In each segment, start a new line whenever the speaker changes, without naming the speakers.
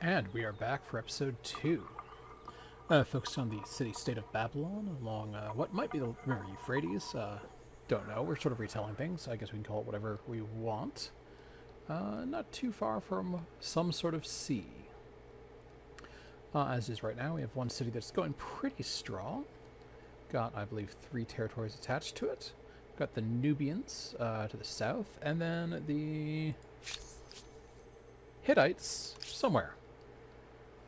And we are back for episode 2. Focused on the city-state of Babylon along what might be the River Euphrates. Don't know. We're sort of retelling things. I guess we can call it whatever we want. Not too far from some sort of sea. As is right now, we have one city that's going pretty strong. Got, I believe, 3 territories attached to it. Got the Nubians to the south, and then the Hittites somewhere.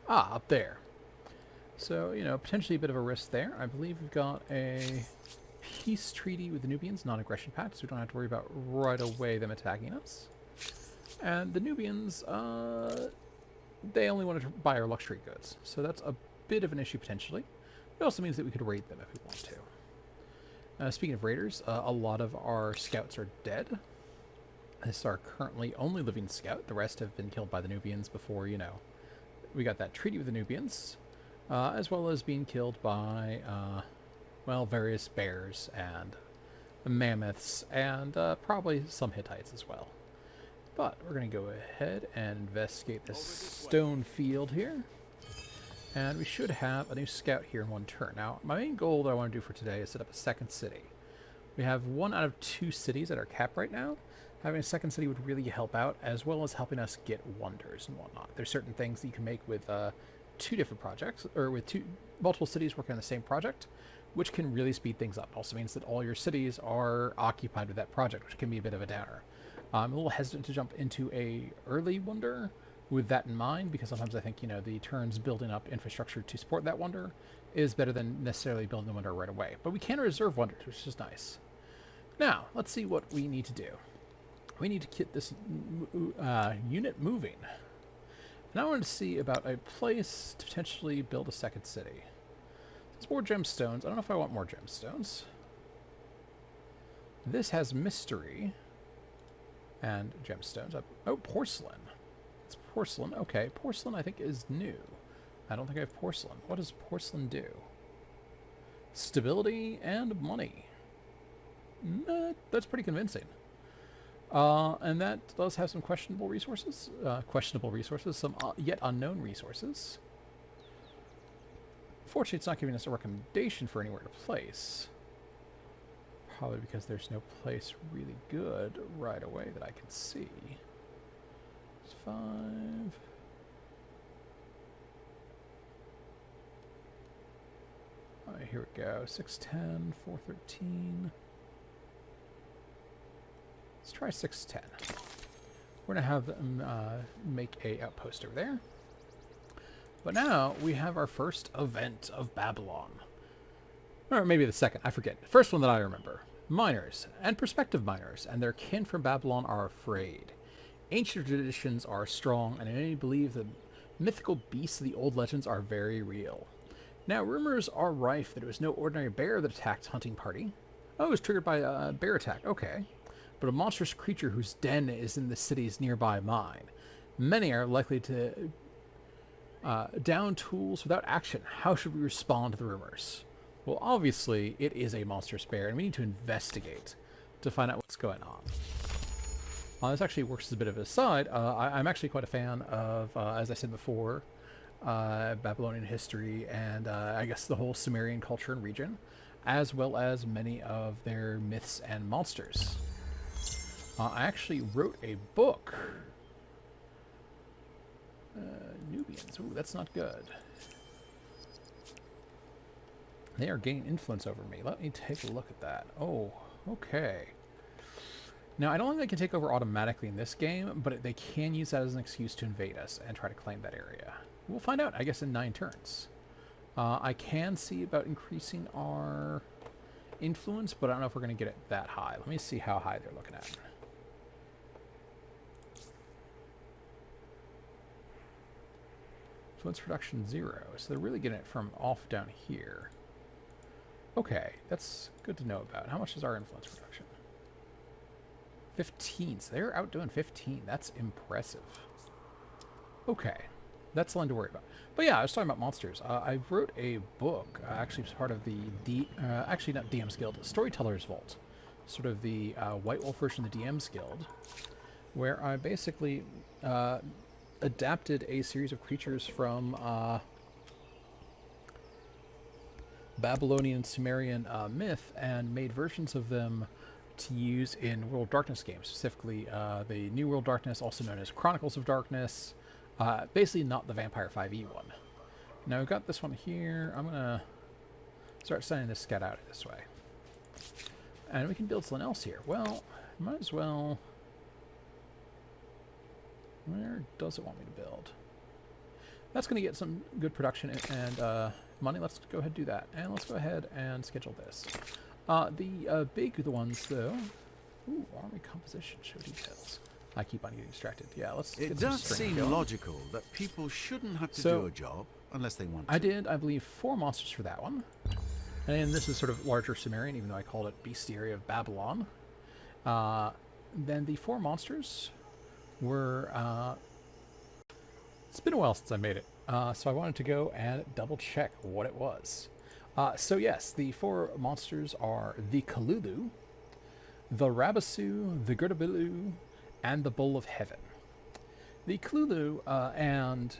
Up there. So, you know, potentially a bit of a risk there. I believe we've got a peace treaty with the Nubians, non-aggression pact, so we don't have to worry about right away them attacking us. And the Nubians, they only want to buy our luxury goods, so that's a bit of an issue potentially. It also means that we could raid them if we want to. Speaking of raiders, a lot of our scouts are dead. This is our currently only living scout. The rest have been killed by the Nubians before, you know, we got that treaty with the Nubians, as well as being killed by, well, various bears and mammoths and probably some Hittites as well. But we're going to go ahead and investigate this stone field here. And we should have a new scout here in one turn. Now, my main goal that I want to do for today is set up a second city. We have 1 out of 2 cities at our cap right now. Having a second city would really help out, as well as helping us get wonders and whatnot. There's certain things that you can make with 2 different projects, or with multiple cities working on the same project, which can really speed things up. Also means that all your cities are occupied with that project, which can be a bit of a downer. I'm a little hesitant to jump into a early wonder with that in mind, because sometimes I think, you know, the turns building up infrastructure to support that wonder is better than necessarily building the wonder right away. But we can reserve wonders, which is nice. Now, let's see what we need to do. We need to get this unit moving. And I wanted to see about a place to potentially build a second city. There's more gemstones. I don't know if I want more gemstones. This has mystery and gemstones. Oh, porcelain. It's porcelain. Okay, porcelain I think is new. I don't think I have porcelain. What does porcelain do? Stability and money. That's pretty convincing. And that does have some questionable resources. Some yet unknown resources. Fortunately, it's not giving us a recommendation for anywhere to place. Probably because there's no place really good right away that I can see. It's 5. Alright, here we go. 610, 413. Let's try 610. We're going to have them make a outpost over there. But now we have our first event of Babylon. Or maybe the second, I forget. The first one that I remember. Miners, and prospective miners, and their kin from Babylon are afraid. Ancient traditions are strong, and many believe the mythical beasts of the old legends are very real. Now, rumors are rife that it was no ordinary bear that attacked hunting party. Oh, it was triggered by a bear attack. Okay. But a monstrous creature whose den is in the city's nearby mine. Many are likely to down tools without action. How should we respond to the rumors? Well, obviously, it is a monstrous bear, and we need to investigate to find out what's going on. This actually works as a bit of an aside. I'm actually quite a fan of, as I said before, Babylonian history and I guess the whole Sumerian culture and region, as well as many of their myths and monsters. I actually wrote a book. Nubians. Ooh, that's not good. They are gaining influence over me. Let me take a look at that. Oh, okay. Now, I don't think they can take over automatically in this game, but they can use that as an excuse to invade us and try to claim that area. We'll find out, I guess, in 9 turns. I can see about increasing our influence, but I don't know if we're going to get it that high. Let me see how high they're looking at. Influence production 0, so they're really getting it from off down here. Okay, that's good to know about. How much is our influence production? 15, so they're outdoing 15. That's impressive. Okay, that's something to worry about. But yeah, I was talking about monsters. I wrote a book, actually as part of the, actually not DM's Guild, Storyteller's Vault. Sort of the White Wolf version of the DM's Guild, where I basically adapted a series of creatures from Babylonian and Sumerian myth and made versions of them to use in World of Darkness games, specifically the New World Darkness, also known as Chronicles of Darkness, basically not the Vampire 5e one. Now we've got this one here. I'm going to start sending this scout out this way. And we can build something else here. Well, might as well... Where does it want me to build? That's going to get some good production and money. Let's go ahead and do that. And let's go ahead and schedule this. The big ones, though... Ooh, army composition, show details. I keep on getting distracted. Yeah, let's get some
It does seem
going.
logical that people shouldn't have to do a job unless they want to.
I did, I believe, 4 monsters for that one. And this is sort of larger Sumerian, even though I called it Bestiary of Babylon. Then the 4 monsters were... it's been a while since I made it, so I wanted to go and double check what it was. So yes, the 4 monsters are the Kalulu, the Rabasu, the Gerdabilu, and the Bull of Heaven. The Kalulu and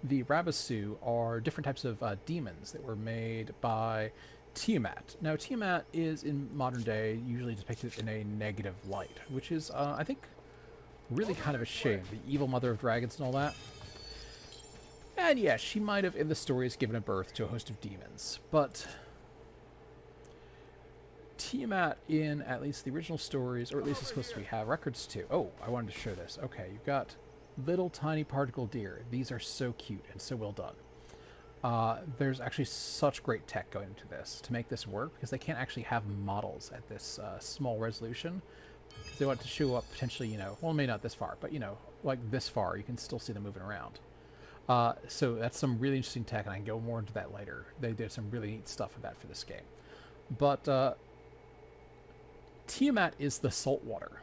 the Rabasu are different types of demons that were made by Tiamat. Now, Tiamat is, in modern day, usually depicted in a negative light, which is, I think, really kind of a shame. The evil mother of dragons and all that. And yes, she might have, in the stories, given a birth to a host of demons. But Tiamat, in at least the original stories, or at least it's supposed to be, have records to... Oh, I wanted to show this. Okay, you've got little tiny particle deer. These are so cute and so well done. There's actually such great tech going into this to make this work, because they can't actually have models at this small resolution. They want to show up potentially, you know, well, maybe not this far, but, you know, like this far, you can still see them moving around. So that's some really interesting tech, and I can go more into that later. They did some really neat stuff with that for this game. But Tiamat is the salt water.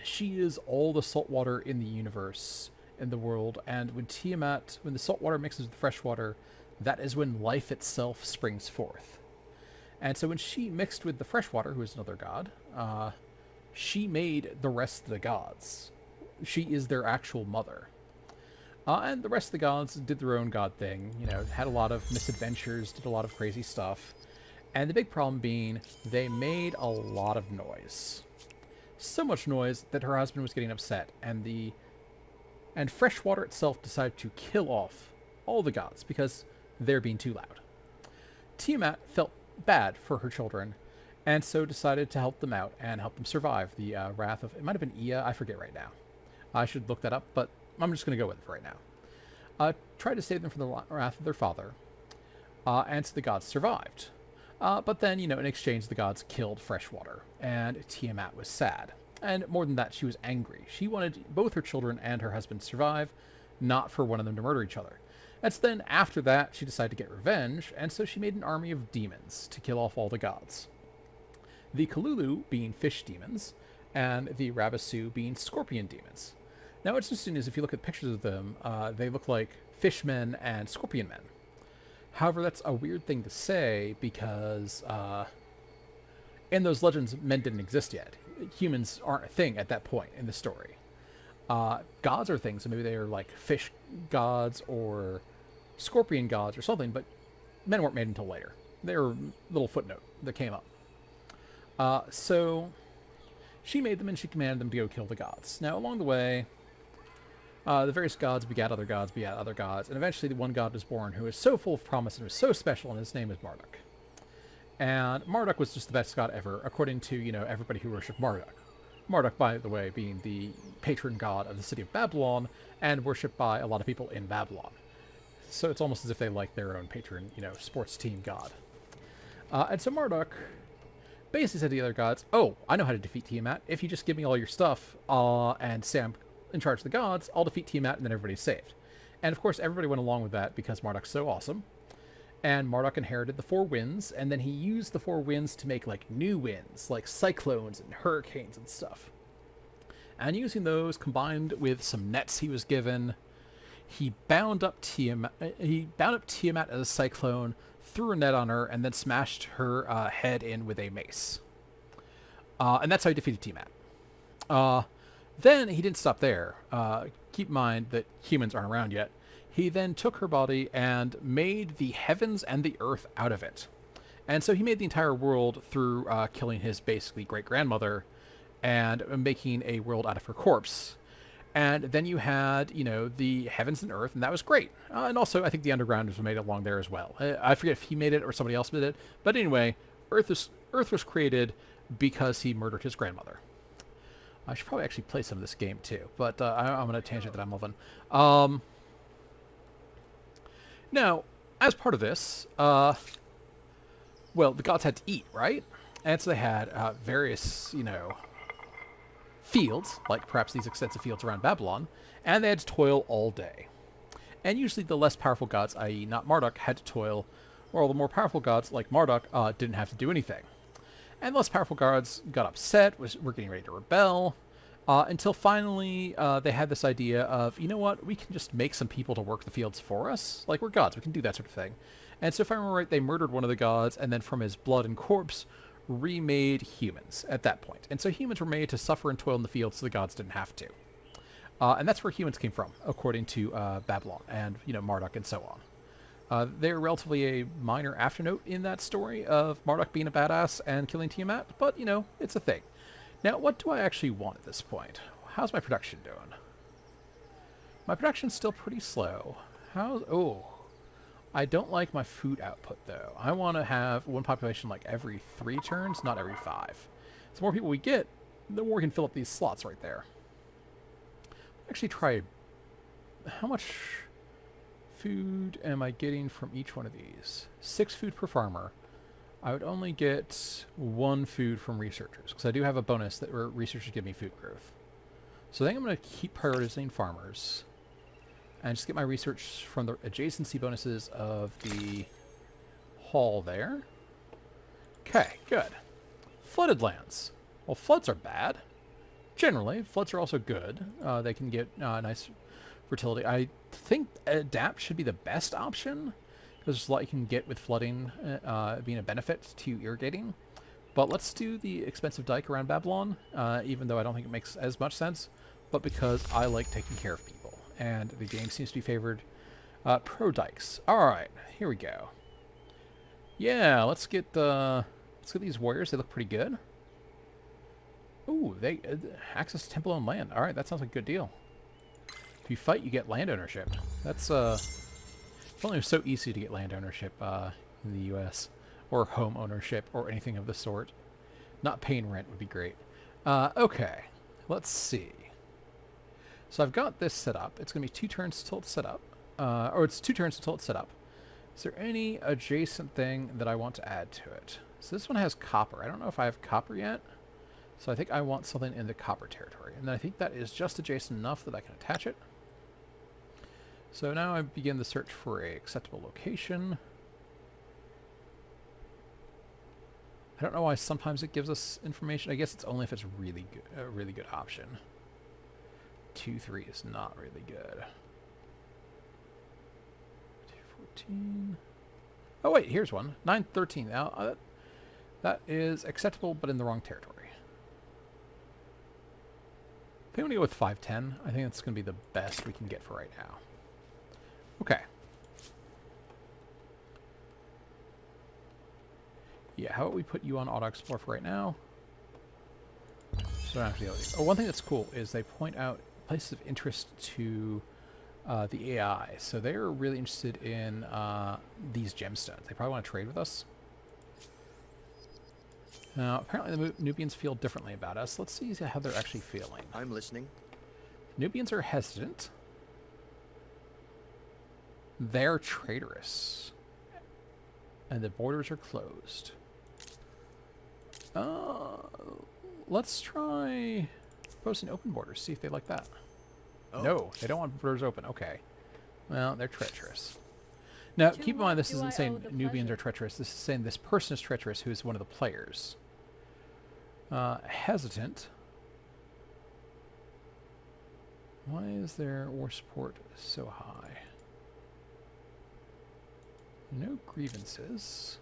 She is all the salt water in the universe, in the world, and when the salt water mixes with the fresh water, that is when life itself springs forth. And so when she mixed with the fresh water, who is another god, she made the rest of the gods. She is their actual mother. And the rest of the gods did their own god thing, you know, had a lot of misadventures, did a lot of crazy stuff. And the big problem being, they made a lot of noise. So much noise that her husband was getting upset, and Freshwater itself decided to kill off all the gods because they're being too loud. Tiamat felt bad for her children, and so decided to help them out and help them survive the wrath of... It might have been Ea, I forget right now. I should look that up, but I'm just going to go with it for right now. Tried to save them from the wrath of their father, and so the gods survived. But then, you know, in exchange, the gods killed Freshwater, and Tiamat was sad. And more than that, she was angry. She wanted both her children and her husband to survive, not for one of them to murder each other. And so then, after that, she decided to get revenge, and so she made an army of demons to kill off all the gods. The Kalulu being fish demons, and the Rabasu being scorpion demons. Now, what's interesting is if you look at pictures of them, they look like fishmen and scorpion men. However, that's a weird thing to say because in those legends, men didn't exist yet. Humans aren't a thing at that point in the story. Gods are things, so maybe they are like fish gods or scorpion gods or something, but men weren't made until later. They were a little footnote that came up. So she made them and she commanded them to go kill the gods. Now, along the way, the various gods begat other gods, and eventually the one god was born who was so full of promise and was so special, and his name was Marduk. And Marduk was just the best god ever, according to, you know, everybody who worshipped Marduk. Marduk, by the way, being the patron god of the city of Babylon, and worshipped by a lot of people in Babylon. So it's almost as if they like their own patron, you know, sports team god. And so Marduk basically said to the other gods, oh, I know how to defeat Tiamat. If you just give me all your stuff, and say I'm in charge of the gods, I'll defeat Tiamat and then everybody's saved. And of course everybody went along with that because Marduk's so awesome. And Marduk inherited the 4 winds, and then he used the 4 winds to make like new winds, like cyclones and hurricanes and stuff. And using those combined with some nets he was given, he bound up Tiamat as a cyclone, threw a net on her, and then smashed her head in with a mace. And that's how he defeated Tiamat. Then he didn't stop there. keep in mind that humans aren't around yet. He then took her body and made the heavens and the earth out of it. And so he made the entire world through killing his basically great-grandmother and making a world out of her corpse. And then you had, the heavens and earth, and that was great. And also, I think the underground was made along there as well. I forget if he made it or somebody else did it. But anyway, Earth was created because he murdered his grandmother. I should probably actually play some of this game too, but I'm on a tangent that I'm loving. Now, as part of this, well, the gods had to eat, right? And so they had various, fields, like perhaps these extensive fields around Babylon, and they had to toil all day. And usually the less powerful gods, i.e. not Marduk, had to toil, while the more powerful gods, like Marduk, didn't have to do anything. And the less powerful gods got upset, were getting ready to rebel, until finally they had this idea of, you know what, we can just make some people to work the fields for us. Like, we're gods, we can do that sort of thing. And so if I remember right, they murdered one of the gods, and then from his blood and corpse, remade humans at that point. And so humans were made to suffer and toil in the fields so the gods didn't have to. And that's where humans came from, according to Babylon and, Marduk and so on. They're relatively a minor afternote in that story of Marduk being a badass and killing Tiamat, but, it's a thing. Now, what do I actually want at this point? How's my production doing? My production's still pretty slow. I don't like my food output, though. I want to have one population like every 3 turns, not every 5. The more people we get, the more we can fill up these slots right there. Actually try... How much food am I getting from each one of these? 6 food per farmer. I would only get 1 food from researchers, because I do have a bonus that researchers give me food growth. So I think I'm going to keep prioritizing farmers. And just get my research from the adjacency bonuses of the hall there. Okay, good. Flooded lands. Well, floods are bad. Generally, floods are also good. They can get nice fertility. I think adapt should be the best option, because there's a lot you can get with flooding being a benefit to irrigating. But let's do the expensive dike around Babylon, even though I don't think it makes as much sense, but because I like taking care of people. And the game seems to be favored pro dikes. Alright, here we go. Yeah, let's get these warriors. They look pretty good. Ooh, they access to temple owned land. Alright, that sounds like a good deal. If you fight, you get land ownership. That's it's only so easy to get land ownership in the US, or home ownership, or anything of the sort. Not paying rent would be great. Okay, let's see. So I've got this set up. It's going to be 2 turns until it's set up. Or it's 2 turns until it's set up. Is there any adjacent thing that I want to add to it? So this one has copper. I don't know if I have copper yet. So I think I want something in the copper territory. And then I think that is just adjacent enough that I can attach it. So now I begin the search for a acceptable location. I don't know why sometimes it gives us information. I guess it's only if it's really good, a really good option. 2-3 is not really good. 2-14. Oh wait, here's one. 9-13. Now that is acceptable, but in the wrong territory. I think I'm gonna go with 5-10. I think that's gonna be the best we can get for right now. Okay. Yeah, how about we put you on auto explore for right now? So I don't have to deal with these. Oh, one thing that's cool is they point out places of interest to the AI. So they're really interested in these gemstones. They probably want to trade with us. Now, apparently the Nubians feel differently about us. Let's see how they're actually feeling.
I'm listening.
Nubians are hesitant. They're traitorous. And the borders are closed. Let's try posting open borders, see if they like that. Oh. No, they don't want borders open. Okay. Well, they're treacherous. Now, keep in mind, this isn't saying Nubians are treacherous. This is saying this person is treacherous who is one of the players. Hesitant. Why is their war support so high? No grievances.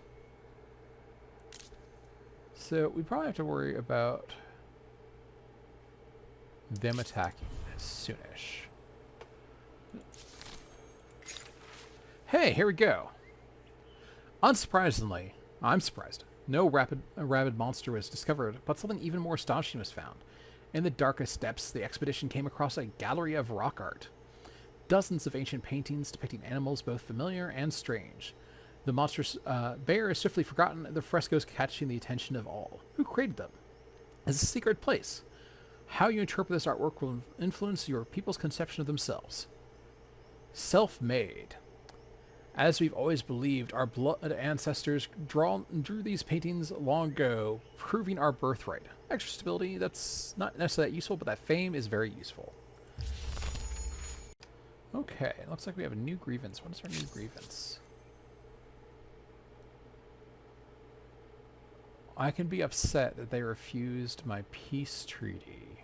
So we probably have to worry about them attacking soonish. Hey, here we go. Unsurprisingly, I'm surprised. No rabid monster was discovered, but something even more astonishing was found. In the darkest depths, the expedition came across a gallery of rock art. Dozens of ancient paintings depicting animals both familiar and strange. The monstrous bear is swiftly forgotten, the frescoes catching the attention of all. Who created them? It's a secret place. How you interpret this artwork will influence your people's conception of themselves. Self-made. As we've always believed, our blood ancestors drew these paintings long ago, proving our birthright. Extra stability, that's not necessarily that useful, but that fame is very useful. Okay, looks like we have a new grievance. What is our new grievance? I can be upset that they refused my peace treaty.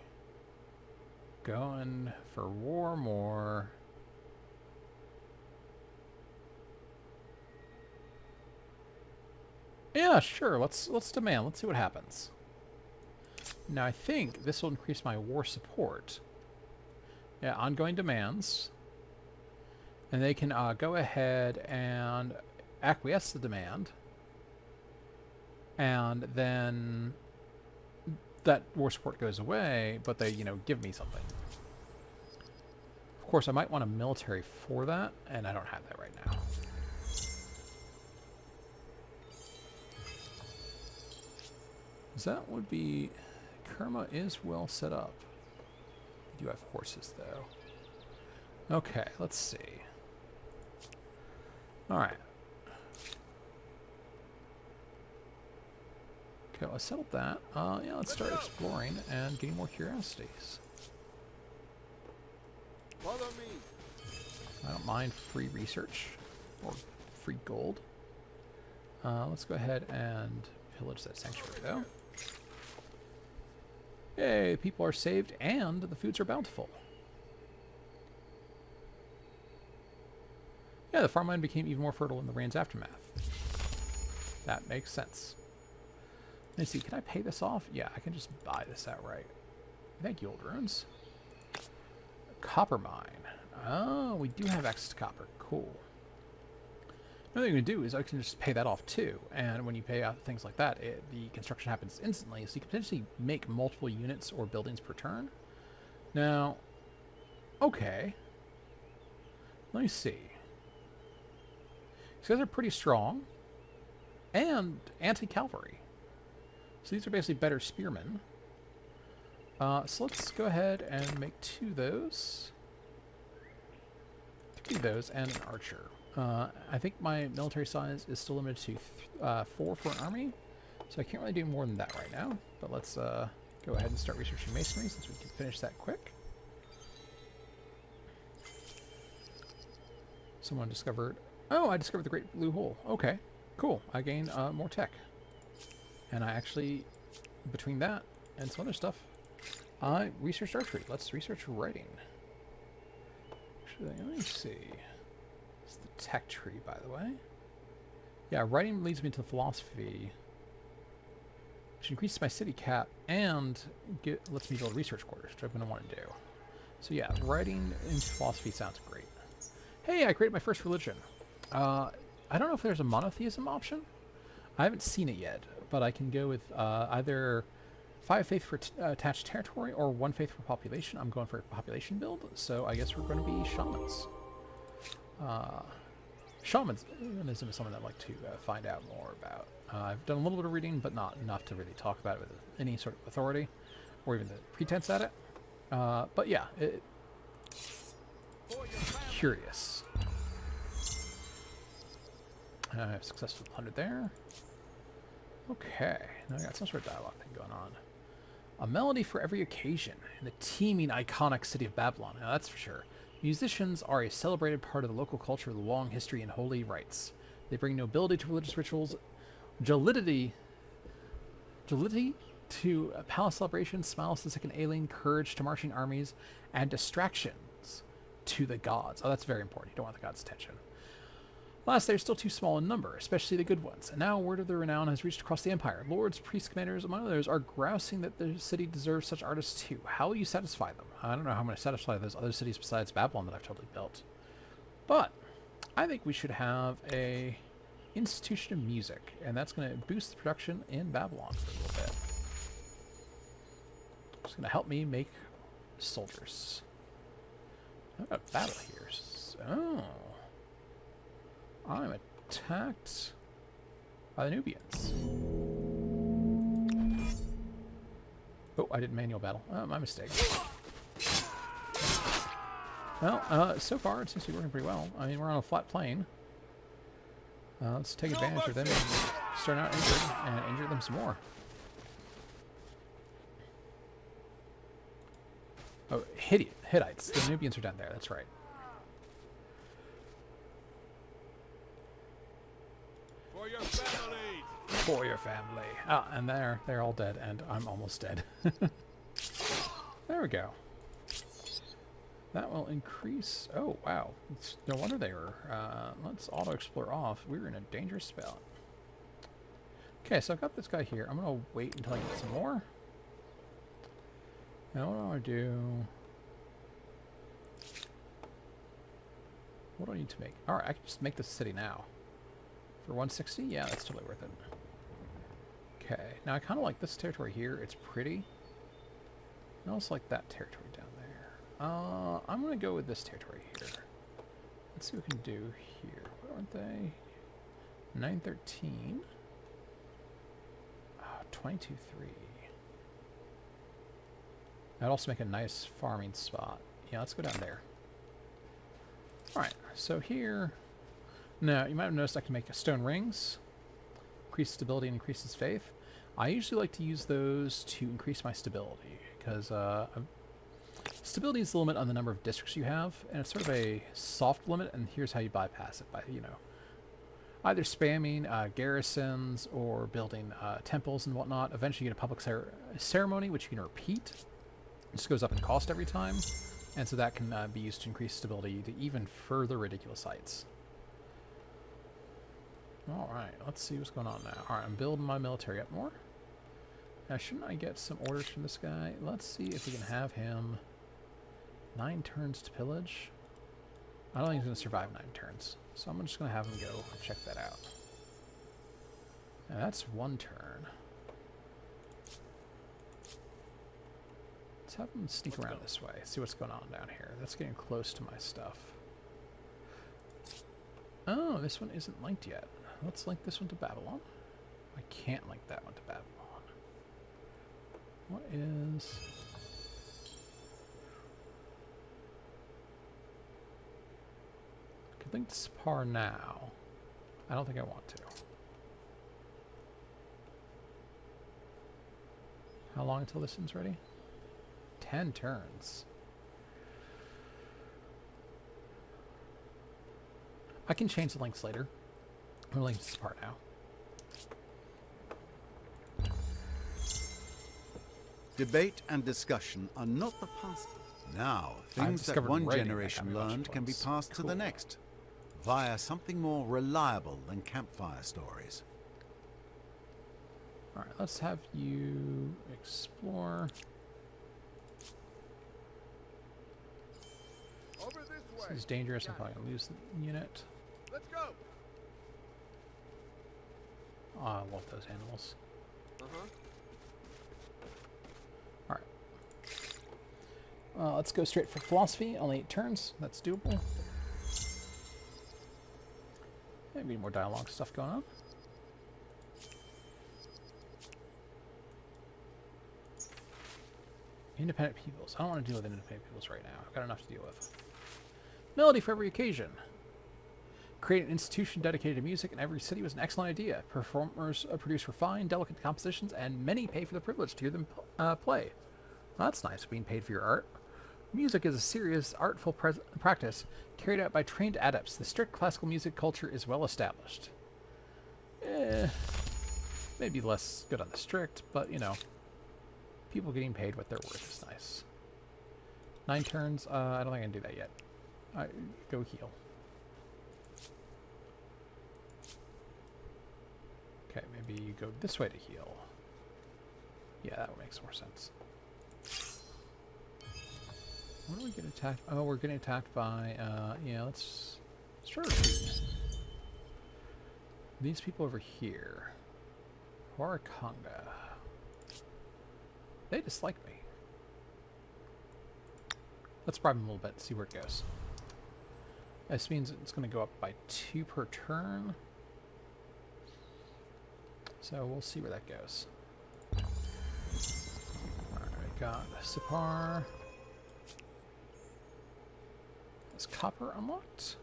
Going for war more. Yeah, sure. Let's demand. Let's see what happens. Now, I think this will increase my war support. Yeah, ongoing demands. And they can go ahead and acquiesce the demand. And then that war support goes away, but they, give me something. Of course, I might want a military for that, and I don't have that right now. That would be... Kerma is well set up. We do have horses, though. Okay, let's see. Alright. Okay, let's settle that. Yeah, let's start exploring and getting more curiosities.
Follow me.
I don't mind free research or free gold. Let's go ahead and pillage that sanctuary, though. Yay, people are saved and the foods are bountiful. Yeah, the farmland became even more fertile in the rain's aftermath. That makes sense. Let me see, can I pay this off? Yeah, I can just buy this outright. Thank you, old ruins. Copper mine. Oh, we do have access to copper. Cool. Another thing to do is I can just pay that off too. And when you pay out things like that, the construction happens instantly. So you can potentially make multiple units or buildings per turn. Now, okay. Let me see. These guys are pretty strong. And anti-cavalry. So these are basically better spearmen. So let's go ahead and make 2 of those. 3 of those and an archer. I think my military size is still limited to 4 for an army. So I can't really do more than that right now. But let's go ahead and start researching masonry since we can finish that quick. Someone discovered... Oh, I discovered the Great Blue Hole. Okay, cool. I gained more tech. And I actually, between that and some other stuff, I researched archery. Let's research writing. Actually, let me see. It's the tech tree, by the way. Yeah, writing leads me to philosophy, which increases my city cap and lets me build research quarters, which I'm going to want to do. So yeah, writing into philosophy sounds great. Hey, I created my first religion. I don't know if there's a monotheism option. I haven't seen it yet, but I can go with either 5 faith for attached territory or 1 faith for population. I'm going for a population build, so I guess we're going to be shamans. Shamanism is something I'd like to find out more about. I've done a little bit of reading, but not enough to really talk about it with any sort of authority or even the pretense at it. But yeah, curious. I have successful 100 there. Okay, now I got some sort of dialogue thing going on. A melody for every occasion in the teeming, iconic city of Babylon. Now that's for sure. Musicians are a celebrated part of the local culture with a long history and holy rites. They bring nobility to religious rituals, jollity to palace celebrations, smiles to the sick and alien, courage to marching armies, and distractions to the gods. Oh, that's very important. You don't want the gods' attention. Alas, they're still too small in number, especially the good ones, and now word of their renown has reached across the empire. Lords, priests, commanders, among others, are grousing that the city deserves such artists too. How will you satisfy them? I don't know how I'm going to satisfy those other cities besides Babylon that I've totally built. But, I think we should have a institution of music, and that's going to boost the production in Babylon for a little bit. It's going to help me make soldiers. I've got a battle here. So, I'm attacked by the Nubians. Oh, I did manual battle. Oh, my mistake. Well, so far it seems to be working pretty well. I mean, we're on a flat plane. Let's take advantage of them and start out injured and injure them some more. Oh, Hittites. The Nubians are down there. That's right.
For your family.
For your family. Ah, and they're all dead, and I'm almost dead. There we go. That will increase. Oh wow! It's no wonder they were. Let's auto explore off. We're in a dangerous spot. Okay, so I've got this guy here. I'm gonna wait until I get some more. Now what do I want to do? What do I need to make? All right, I can just make this city now. For 160, yeah, that's totally worth it. Okay, now I kind of like this territory here. It's pretty. I also like that territory down there. I'm going to go with this territory here. Let's see what we can do here. What aren't they? 913. 22-3. That'd also make a nice farming spot. Yeah, let's go down there. Alright, so here... Now, you might have noticed I can make stone rings. Increase stability and increases faith. I usually like to use those to increase my stability, because stability is the limit on the number of districts you have, and it's sort of a soft limit, and here's how you bypass it, by, you know, either spamming garrisons or building temples and whatnot. Eventually you get a public ceremony, which you can repeat. It just goes up in cost every time, and so that can be used to increase stability to even further ridiculous heights. Alright, let's see what's going on now. Alright, I'm building my military up more. Now, shouldn't I get some orders from this guy? Let's see if we can have him 9 turns to pillage. I don't think he's going to survive 9 turns. So I'm just going to have him go check that out. Now, that's 1 turn. Let's have him sneak around this way. See what's going on down here. That's getting close to my stuff. Oh, this one isn't linked yet. Let's link this one to Babylon. I can't link that one to Babylon. What is... I could link to Spar now. I don't think I want to. How long until this one's ready? 10 turns. I can change the links later. I'm going to link to Spar now.
Debate and discussion are not the past. Now, things that one generation learned can be passed to the next, via something more reliable than campfire stories.
Alright, let's have you explore.
Over this way.
This is dangerous. I'm probably going to lose the unit.
Let's go.
Oh, I love those animals. Alright. Let's go straight for philosophy. Only 8 turns. That's doable. Maybe more dialogue stuff going on. Independent peoples. I don't want to deal with independent peoples right now. I've got enough to deal with. Melody for every occasion. Create an institution dedicated to music in every city was an excellent idea. Performers produce refined, delicate compositions, and many pay for the privilege to hear them play. Well, that's nice, being paid for your art. Music is a serious, artful practice carried out by trained adepts. The strict classical music culture is well established. Maybe less good on the strict, but, you know, people getting paid what they're worth is nice. 9 turns. I don't think I can do that yet. Go heal. Okay, maybe you go this way to heal. Yeah, that would make some more sense. Where do we get attacked? Oh, we're getting attacked by, yeah, let's Sure. Retreat. These people over here. Huaraconga. They dislike me. Let's bribe them a little bit, see where it goes. This means it's going to go up by 2 per turn. So we'll see where that goes. Alright, got Sipar. Is copper unlocked?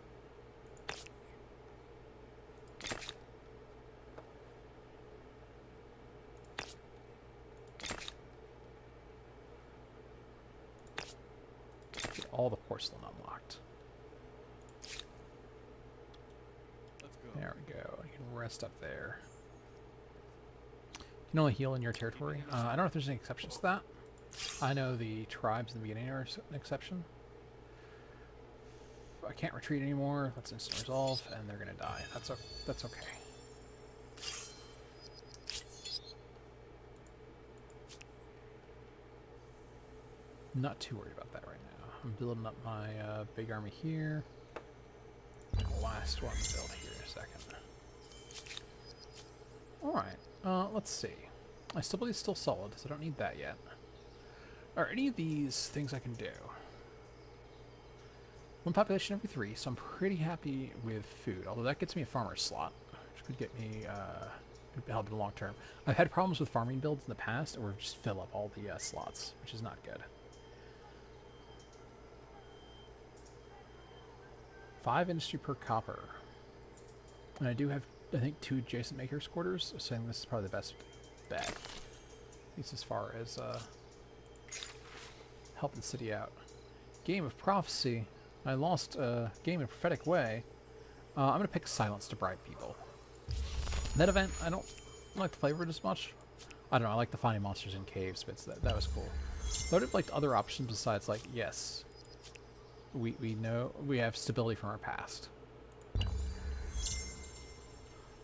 Get all the porcelain unlocked.
Let's go.
There we go. You can rest up there. You can only heal in your territory. I don't know if there's any exceptions to that. I know the tribes in the beginning are an exception. I can't retreat anymore. That's instant resolve, and they're gonna die. That's okay. I'm not too worried about that right now. I'm building up my big army here. Last one to build here in a second. Alright, let's see. I still believe it's still solid, so I don't need that yet. Are any of these things I can do? 1 population every 3, so I'm pretty happy with food. Although that gets me a farmer's slot, which could get me could help in the long term. I've had problems with farming builds in the past, or just fill up all the slots, which is not good. 5 industry per copper, and I do have, I think, 2 adjacent makers' quarters, so I think this is probably the best bet, at least as far as helping the city out. Game of Prophecy. I lost a game in a prophetic way. I'm going to pick Silence to bribe people. That event, I don't like the flavor as much. I don't know, I like the finding monsters in caves, but that was cool. I would have liked other options besides, like, yes, we know we have stability from our past.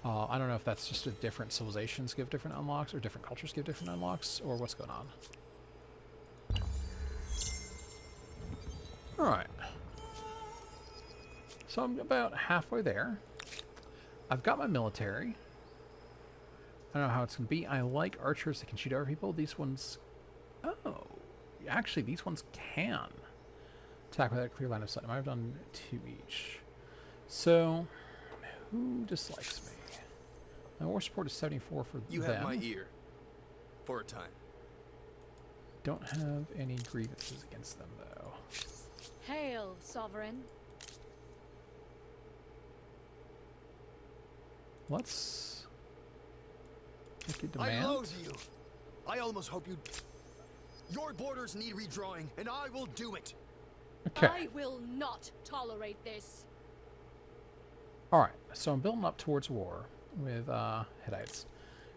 I don't know if that's just that different civilizations give different unlocks, or different cultures give different unlocks, or what's going on. Alright. So I'm about halfway there. I've got my military. I don't know how it's going to be. I like archers that can shoot over people. These ones... Oh. Actually, these ones can attack with a clear line of sight. I might have done 2 each. So, who dislikes me? My war support is 74 for
You
them.
have my ear. For a time.
Don't have any grievances against them, though.
Hail, Sovereign.
Let's make a
I
demand.
loathe you. I almost hope you... Your borders need redrawing, and I will do it.
Okay.
I will not tolerate this.
Alright, so I'm building up towards war with Hittites.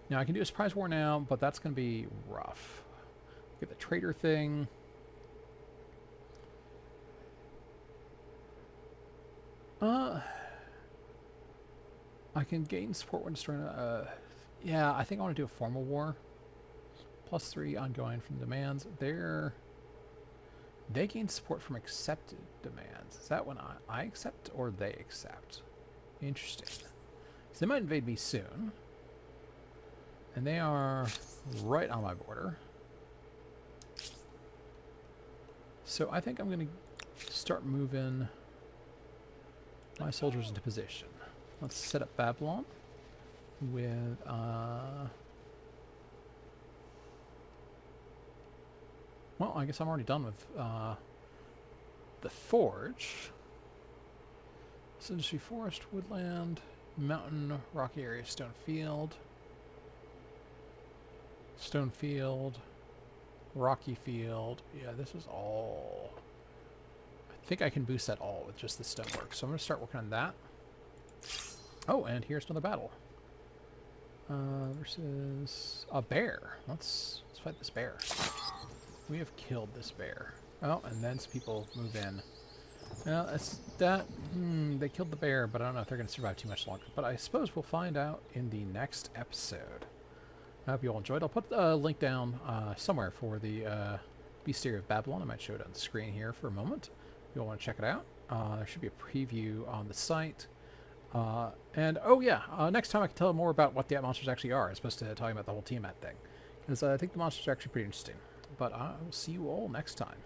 Now I can do a surprise war now, but that's going to be rough. Get the traitor thing. I can gain support when destroying yeah, I think I want to do a formal war. +3 ongoing from demands. They gain support from accepted demands. Is that when I accept or they accept? Interesting. So they might invade me soon. And they are right on my border. So I think I'm going to start moving my soldiers into position. Let's set up Babylon with well, I guess I'm already done with the forge. It's industry, forest, woodland, mountain, rocky area, stone field, rocky field. Yeah, this is all... I think I can boost that all with just the stonework. So I'm going to start working on that. Oh, and here's another battle. Versus a bear. Let's fight this bear. We have killed this bear. Oh, and then some people move in. Well, they killed the bear, but I don't know if they're going to survive too much longer. But I suppose we'll find out in the next episode. I hope you all enjoyed. I'll put a link down somewhere for the Bestiary of Babylon. I might show it on the screen here for a moment. If you all want to check it out. There should be a preview on the site. And, oh yeah, next time I can tell more about what the monsters actually are, as opposed to talking about the whole Tiamat thing. Because I think the monsters are actually pretty interesting. But I will see you all next time.